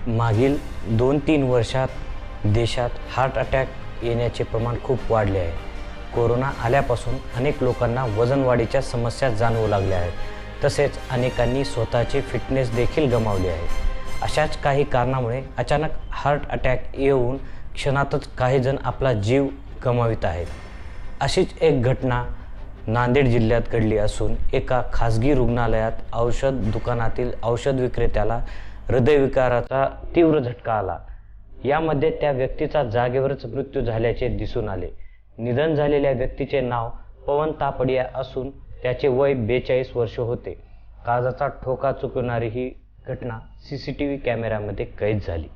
मागील 2-3 वर्षात देशात हार्ट अटॅक येण्याचे प्रमाण खूप वाढले आहे. कोरोना आल्यापासून अनेक लोकांना वजनवाढीच्या समस्या जाणवू लागल्या आहेत. तसेच अनेकांनी स्वतःची फिटनेस देखील गमावली आहे. अशाच काही कारणामुळे अचानक हार्ट अटॅक येऊन क्षणातच काही जण आपला जीव गमावित आहेत. अशीच एक घटना नांदेड जिल्ह्यात घडली असून एका खासगी रुग्णालयात औषध दुकानातील औषध विक्रेत्याला हृदयविकाराचा तीव्र झटका आला. यामध्ये त्या व्यक्तीचा जागेवरच मृत्यू झाल्याचे दिसून आले. निधन झालेल्या व्यक्तीचे नाव पवन तापडिया असून त्याचे वय 42 वर्ष होते. काळजाचा ठोका चुकवणारी ही घटना CCTV कॅमेऱ्यामध्ये कैद झाली.